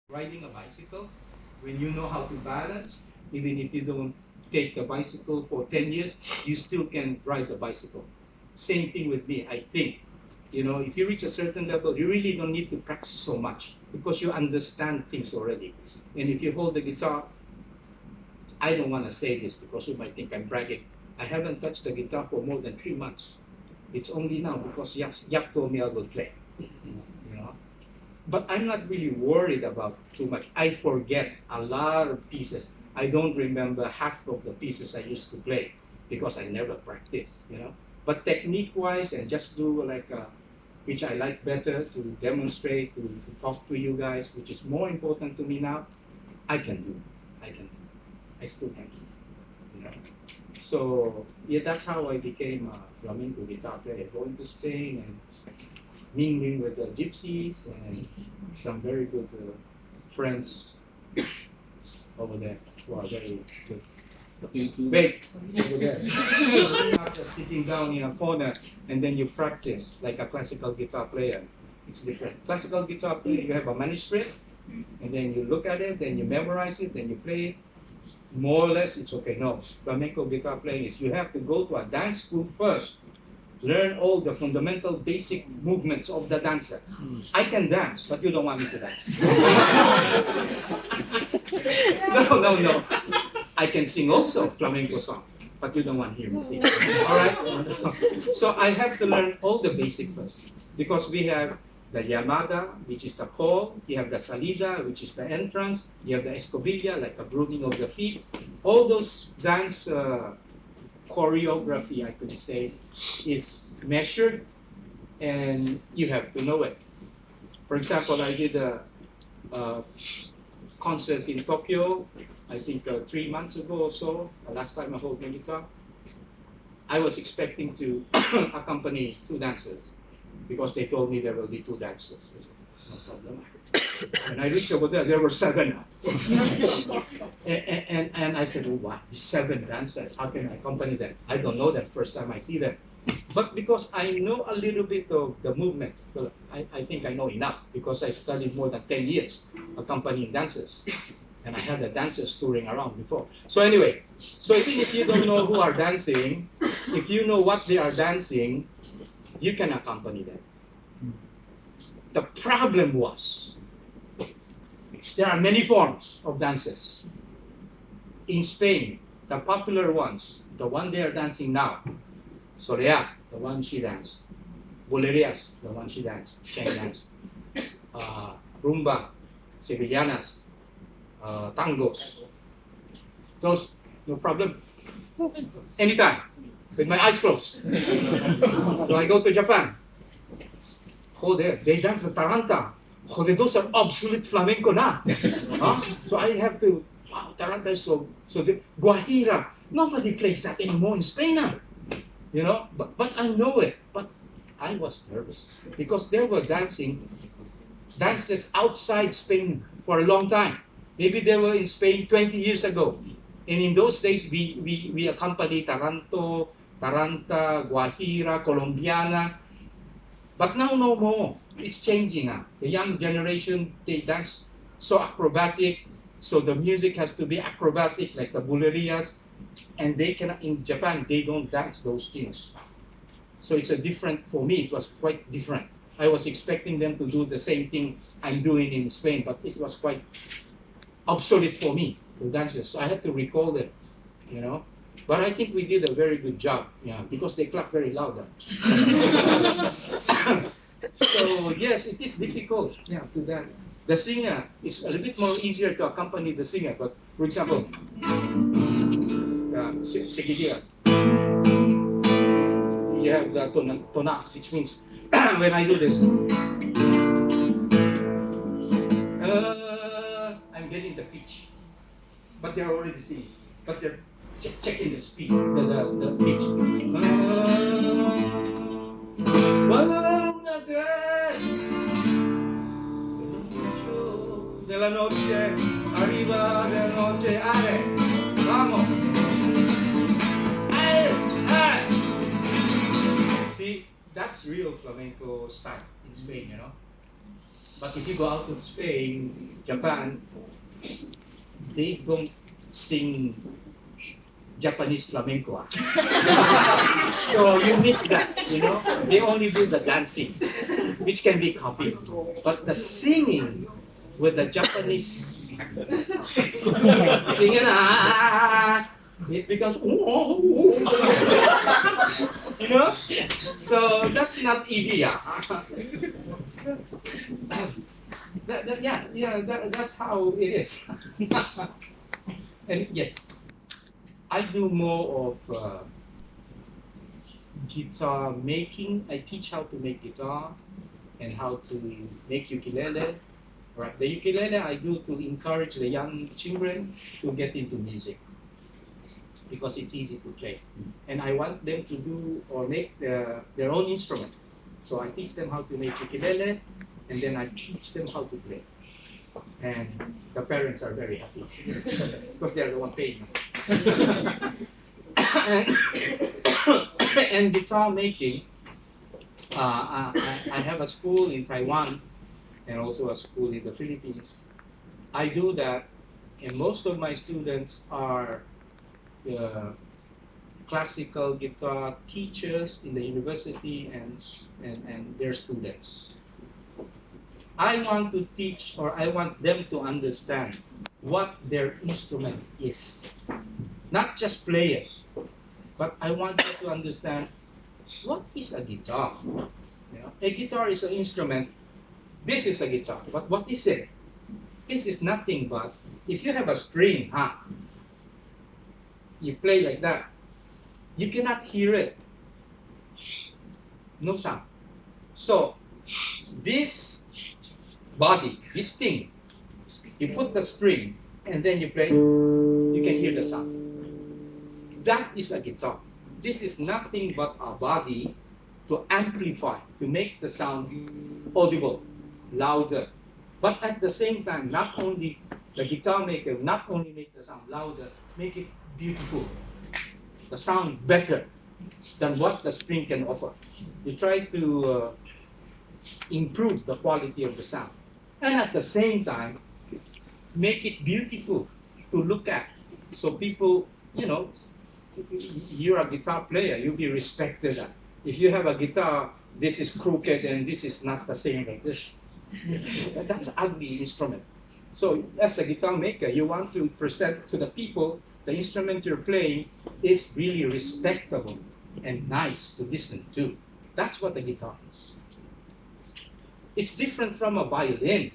riding a bicycle, when you know how to balance, even if you don't take a bicycle for 10 years, you still can ride a bicycle. Same thing with me, I think. You know, if you reach a certain level, you really don't need to practice so much because you understand things already. And if you hold the guitar, I don't want to say this because you might think I'm bragging. I haven't touched the guitar for more than 3 months. It's only now because Yap told me I will play. You know, but I'm not really worried about too much. I forget a lot of pieces. I don't remember half of the pieces I used to play because I never practiced, you know. But technique-wise, and just do like which I like better to demonstrate, to talk to you guys, which is more important to me now. I can do. I can do. I still can do. You know. So yeah, that's how I became a flamenco guitar player. Going to Spain and mingling with the gypsies and some very good friends over there who are very good. Wait, over there. Not just sitting down in a corner and then you practice like a classical guitar player. It's different. Classical guitar player, you have a manuscript and then you look at it, then you memorize it, then you play it. More or less, it's okay. No, flamenco guitar playing is you have to go to a dance school first, learn all the fundamental basic movements of the dancer. I can dance, but you don't want me to dance. No. I can sing also flamenco song, but you don't want to hear me sing. All right? So I have to learn all the basic first because we have the llamada, which is the call. You have the salida, which is the entrance. You have the escobilla, like the grooming of the feet. All those dance choreography, I could say, is measured and you have to know it. For example, I did a concert in Tokyo, I think 3 months ago or so, the last time I hold my guitar. I was expecting to accompany 2 dancers because they told me there will be 2 dancers. I said, no problem. When I reached over there, there were 7. and I said, oh, wow, these 7 dancers, how can I accompany them? I don't know them first time I see them. But because I know a little bit of the movement, well, I think I know enough because I studied more than 10 years accompanying dancers. And I had the dancers touring around before. So anyway, so even if you don't know who are dancing, if you know what they are dancing, you can accompany them. The problem was, there are many forms of dances. In Spain, the popular ones, the one they are dancing now, Soleá, the one she danced, Bulerías, the one she danced, Rumba, Sevillanas, tangos. Those, no problem. Anytime, with my eyes closed. So I go to Japan. Oh, they dance the taranta. Oh, those are obsolete flamenco now. Huh? So I have to, wow, taranta is so the Guajira. Nobody plays that anymore in Spain now. You know, but I know it. But I was nervous because they were dancing dances outside Spain for a long time. Maybe they were in Spain 20 years ago. And in those days, we accompanied Taranto, Taranta, Guajira, Colombiana. But now no more. It's changing now. The young generation, they dance so acrobatic. So the music has to be acrobatic, like the bulerias. And they cannot, in Japan, they don't dance those things. So it's a different, for me, it was quite different. I was expecting them to do the same thing I'm doing in Spain, but it was quite obsolete for me, the dances. So I had to recall them, you know. But I think we did a very good job, yeah, because they clap very loud. So yes, it is difficult, yeah, to dance. The singer is a little bit more easier to accompany the singer, but for example, seguidillas. You have the tona, which means when I do this, I'm getting the pitch, but they're already singing, but they're checking the speed, the pitch. De la noche, arriba de la noche, ale, vamos. See, that's real flamenco style in Spain, you know. But if you go out to Spain, Japan, they don't sing Japanese flamenco. So you miss that, you know. They only do the dancing, which can be copied. But the singing with the Japanese singing, it becomes, you know. So that's not easy, yeah. That's how it is. And yes, I do more of guitar making. I teach how to make guitar and how to make ukulele. Right, the ukulele I do to encourage the young children to get into music because it's easy to play, and I want them to do or make their own instrument. So I teach them how to make ukulele, and then I teach them how to play. And the parents are very happy because they're the one paying. And guitar making, I have a school in Taiwan and also a school in the Philippines. I do that, and most of my students are classical guitar teachers in the university and their students. I want to teach, or I want them to understand what their instrument is. Not just play it, but I want you to understand what is a guitar. You know, a guitar is an instrument. This is a guitar, but what is it? This is nothing but, if you have a string, you play like that, you cannot hear it. No sound. So, this body, this thing, you put the string, and then you play, you can hear the sound. That is a guitar. This is nothing but a body to amplify, to make the sound audible, louder. But at the same time, not only the guitar maker, not only make the sound louder, make it beautiful, the sound better than what the string can offer. You try to improve the quality of the sound. And at the same time, make it beautiful to look at. So people, you know, you're a guitar player, you'll be respected. If you have a guitar, this is crooked and this is not the same like this. That's an ugly instrument. So as a guitar maker, you want to present to the people the instrument you're playing is really respectable and nice to listen to. That's what a guitar is. It's different from a violin.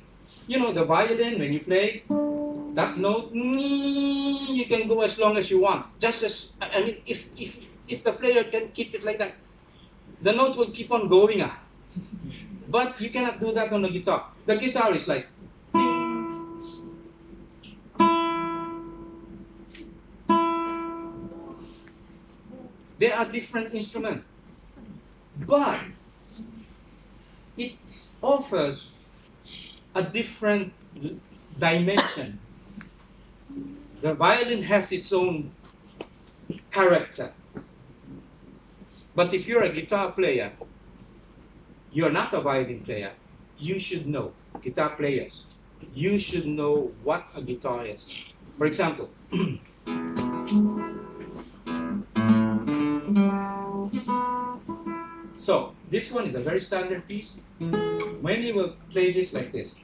You know, the violin, when you play that note, you can go as long as you want. Just as, I mean, if the player can keep it like that, the note will keep on going. But you cannot do that on the guitar. The guitar is like, they are different instruments. But it offers a different dimension. The violin has its own character. But if you're a guitar player, you're not a violin player, you should know, guitar players, you should know what a guitar is. For example, so this one is a very standard piece. When you will play this like this,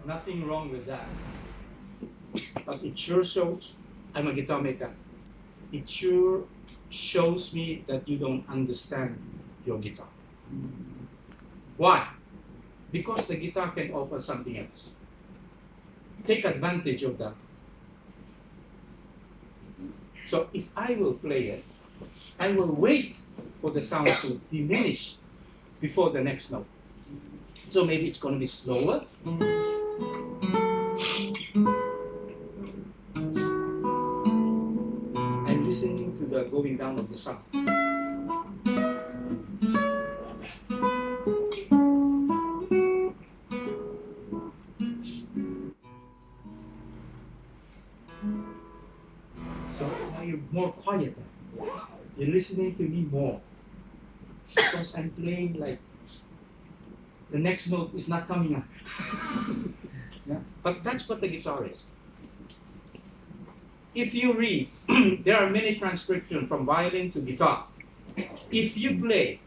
nothing wrong with that. But it sure shows, I'm a guitar maker, it sure shows me that you don't understand your guitar. Why? Because the guitar can offer something else. Take advantage of that. So if I will play it, I will wait for the sound to diminish before the next note. So maybe it's going to be slower. I'm listening to the going down of the sound. you're more quiet. You're listening to me more. Because I'm playing like the next note is not coming up. Yeah? But that's what the guitar is. If you read, there are many transcriptions from violin to guitar. If you play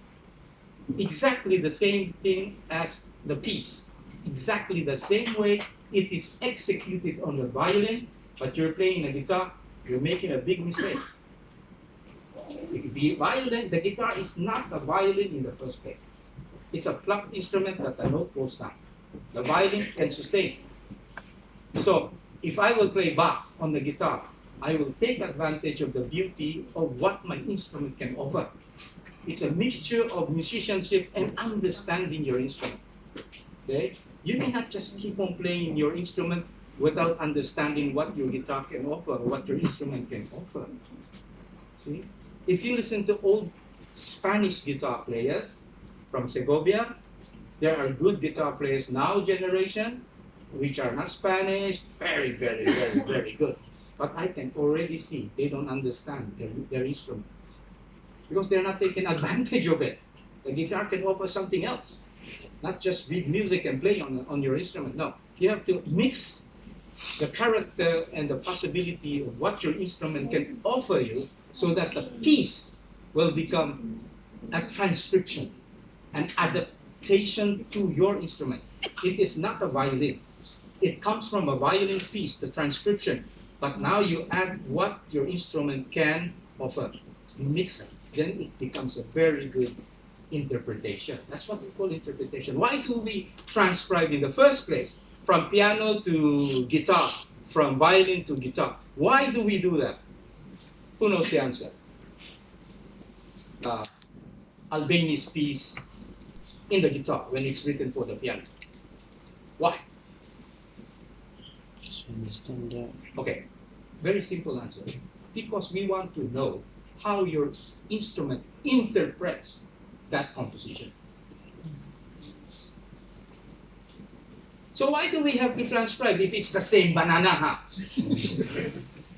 exactly the same thing as the piece, exactly the same way it is executed on the violin, but you're playing a guitar, you're making a big mistake. The guitar is not a violin in the first place. It's a plucked instrument that the note goes down. The violin can sustain. So, if I will play Bach on the guitar, I will take advantage of the beauty of what my instrument can offer. It's a mixture of musicianship and understanding your instrument. Okay? You cannot just keep on playing your instrument without understanding what your guitar can offer, what your instrument can offer. See? If you listen to old Spanish guitar players from Segovia, there are good guitar players now generation, which are not Spanish, very, very, very, very good. But I can already see they don't understand their instrument because they're not taking advantage of it. The guitar can offer something else, not just read music and play on your instrument. No, you have to mix the character and the possibility of what your instrument can offer you so that the piece will become a transcription, an adaptation to your instrument. It is not a violin. It comes from a violin piece, the transcription, but now you add what your instrument can offer. You mix it, then it becomes a very good interpretation. That's what we call interpretation. Why do we transcribe in the first place from piano to guitar, from violin to guitar? Why do we do that? Who knows the answer? Albeni's piece in the guitar when it's written for the piano. Why? Understand that. Okay, very simple answer. Because we want to know how your instrument interprets that composition. So why do we have to transcribe if it's the same banana, huh?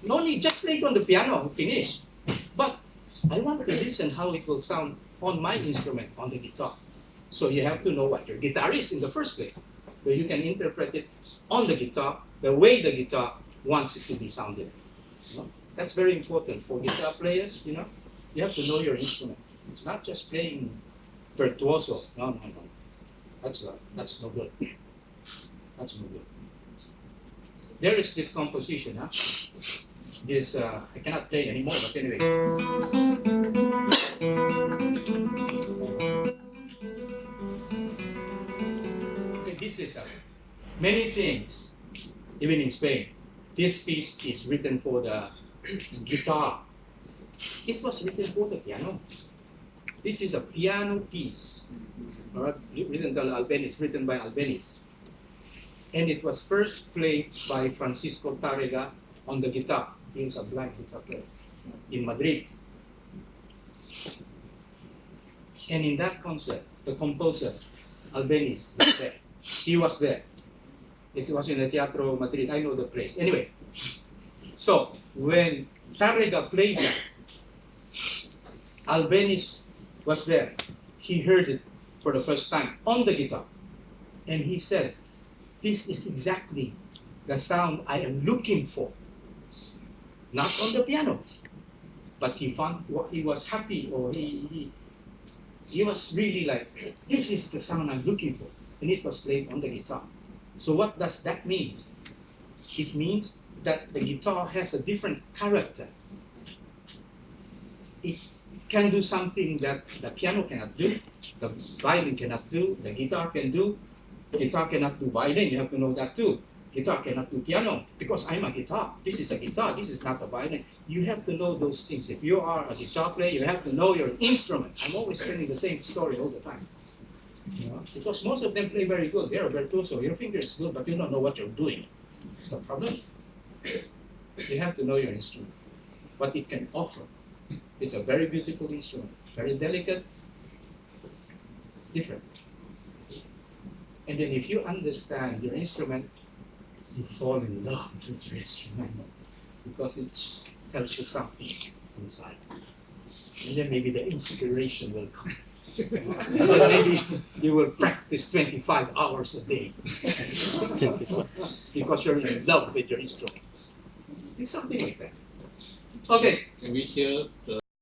No need, just play it on the piano, finish. But I want to listen how it will sound on my instrument, on the guitar. So you have to know what your guitar is in the first place, where you can interpret it on the guitar, the way the guitar wants it to be sounded. You know? That's very important for guitar players, you know. You have to know your instrument. It's not just playing virtuoso. No. That's no good. That's no good. There is this composition, huh? This, I cannot play anymore, but anyway. Okay, this is many things, even in Spain. This piece is written for the guitar. It was written for the piano. This is a piano piece. Alright, written by Albeniz, written by Albeniz. And it was first played by Francisco Tárrega on the guitar. He is a blind guitar player in Madrid. And in that concert, the composer, Albeniz, was there. He was there. It was in the Teatro Madrid. I know the place. Anyway, so when Tárrega played that, Albeniz was there. He heard it for the first time on the guitar. And he said, this is exactly the sound I am looking for. Not on the piano. But he found what he was happy, or he was really like, this is the sound I'm looking for. And it was played on the guitar. So what does that mean? It means that the guitar has a different character. It can do something that the piano cannot do, the violin cannot do, the guitar can do. Guitar cannot do violin, you have to know that too. Guitar cannot do piano, because I'm a guitar. This is a guitar, this is not a violin. You have to know those things. If you are a guitar player, you have to know your instrument. I'm always telling the same story all the time. You know? Because most of them play very good. They're virtuoso. Your finger is good, but you don't know what you're doing. It's the problem. You have to know your instrument, what it can offer. It's a very beautiful instrument, very delicate, different. And then if you understand your instrument, you fall in love with your instrument because it's tells you something inside. And then maybe the inspiration will come. And then maybe you will practice 25 hours a day because you're in love with your instrument. It's something like that. Okay. Can we hear the